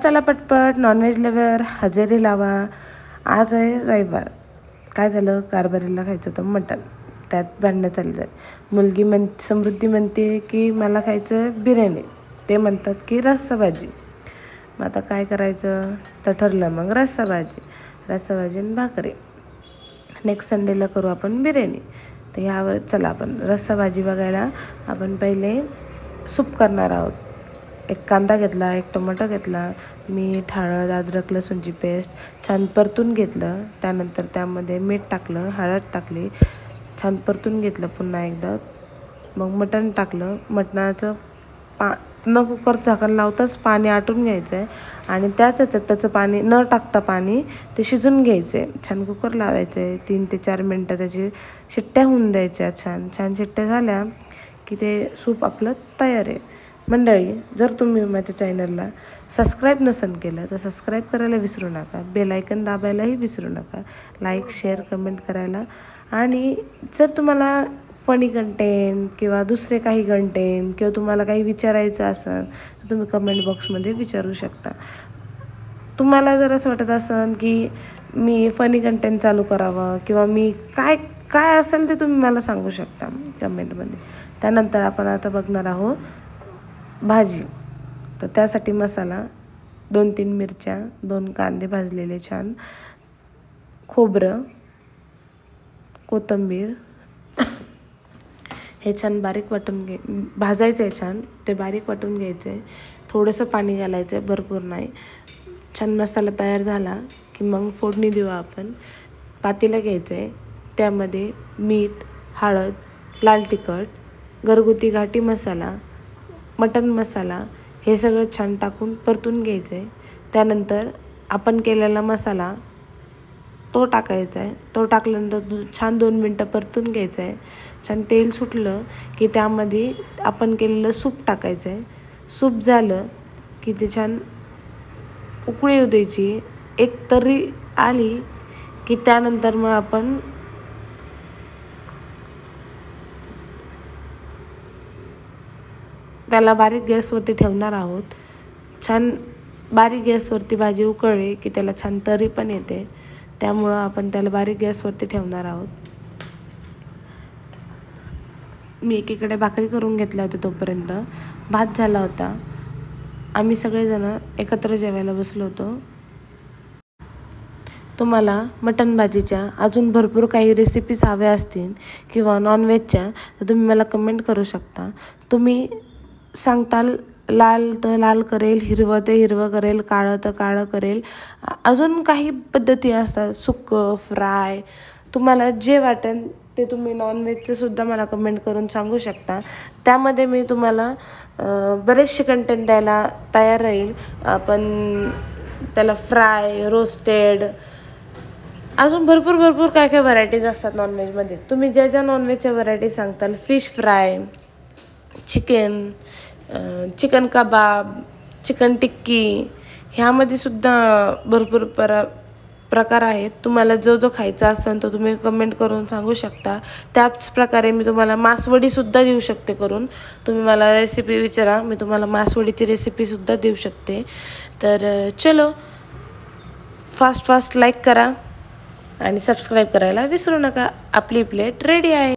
चला पटपट non veg lover हजेरी लावा। आज आहे रविवार। काय झालं, कारभारीला खायचं होतं मटण, त्यात भांडणं चाललं। मुलगी समृद्धी म्हणते की मला खायचं बिर्याणी, ते म्हणतात की रस्सा भाजी। मग आता काय करायचं, तर ठरलं मग रस्सा भाजी आणि भाकरी। नेक्स्ट संडेला करू आपण बिर्याणी। तर ह्यावर चला आपण रस्सा भाजी बघायला आपण पहिले सूप करणार आहोत। एक कांदा घेतला, एक टोमॅटो घेतला, मीठ, हळद, अद्रक लसूणची पेस्ट छान परतून घेतलं। त्यानंतर त्यामध्ये मीठ टाकलं, हळद टाकली, छान परतून घेतलं पुन्हा एकदा। मग मटण टाकलं। मटणाचं न कुकर झाकण लावताच पाणी आटून घ्यायचं आहे आणि त्याचं पाणी न टाकता पाणी ते शिजून घ्यायचं आहे। छान कुकर लावायचं आहे, 3 ते 4 मिनटं त्याची शिट्ट्या होऊन द्यायच्या। छान शिट्ट्या झाल्या की ते सूप आपलं तयार आहे। मंडळी, जर तुम्ही माझ्या चॅनलला सबस्क्राईब नसेल केलं तर सबस्क्राईब करायला विसरू नका, बेल आयकन दाबायलाही विसरू नका, लाईक शेअर कमेंट करायला। आणि जर तुम्हाला फनी कंटेंट किंवा दुसरे काही कंटेंट किंवा तुम्हाला काही विचारायचं असेल तर तुम्ही कमेंट बॉक्समध्ये विचारू शकता। तुम्हाला जर असं वाटत असेल की मी फनी कंटेंट चालू करावं किंवा मी काय असेल ते तुम्ही मला सांगू शकता कमेंटमध्ये। त्यानंतर आपण आता बघणार आहोत भाजी। तर त्यासाठी मसाला 2-3 मिरच्या, 2 कांदे भाजलेले छान, खोबरं, कोथिंबीर हे छान बारीक वाटून भाजायचं आहे। छान ते बारीक वाटून घ्यायचं आहे। थोडंसं पाणी घालायचं आहे, भरपूर नाही। छान मसाला तयार झाला की मग फोडणी देऊ आपण। पातेलं घ्यायचं आहे, त्यामध्ये मीठ, हळद, लाल तिखट, घरगुती घाटी मसाला, मटण मसाला हे सगळं छान टाकून परतून घ्यायचं आहे। त्यानंतर आपण केलेला मसाला तो टाकायचा आहे। तो टाकल्यानंतर छान 2 मिनटं परतून घ्यायचं आहे। छान तेल सुटलं की त्यामध्ये आपण केलेलं सूप टाकायचं आहे। सूप झालं की ते छान उकळी येऊ द्यायची। एक तर्री आली की त्यानंतर मग आपण त्याला बारीक गॅसवरती ठेवणार आहोत। छान बारीक गॅसवरती भाजी उकळली की त्याला छान तरी पण येते, त्यामुळं आपण त्याला बारीक गॅसवरती ठेवणार आहोत। मी एकीकडे भाकरी करून घेतल्या होत्या, तोपर्यंत भात झाला होता। आम्ही सगळेजण एकत्र जेवायला बसलो होतो। तुम्हाला मटण भाजीच्या अजून भरपूर काही रेसिपीज हव्या असतील किंवा नॉनव्हेजच्या तर तुम्ही मला कमेंट करू शकता। तुम्ही सांगताल लाल तर लाल करेल, हिरवं ते हिरवं करेल, काळं तर काळं करेल। अजून काही पद्धती असतात, सुक्कं, फ्राय, तुम्हाला जे वाटेल ते तुम्ही नॉनव्हेजचं सुद्धा मला कमेंट करून सांगू शकता। त्यामध्ये मी तुम्हाला बरेचसे कंटेंट द्यायला तयार राहील। आपण त्याला फ्राय, रोस्टेड, अजून भरपूर काय व्हरायटीज असतात नॉनव्हेजमध्ये। तुम्ही ज्या नॉनव्हेजच्या व्हरायटीज सांगताल, फिश फ्राय, चिकन कबाब, चिकन टिक्की, ह्यामध्ये सुद्धा भरपूर प्रकार आहेत। तुम्हाला जो खायचा असेल तो तुम्ही कमेंट करून सांगू शकता। त्याच प्रकारे मी तुम्हाला मासवडीसुद्धा देऊ शकते करून। तुम्ही मला रेसिपी विचारा, मी तुम्हाला मासवडीची रेसिपीसुद्धा देऊ शकते। तर चलो, फास्ट लाईक करा आणि सबस्क्राईब करायला विसरू नका। आपली प्लेट रेडी आहे।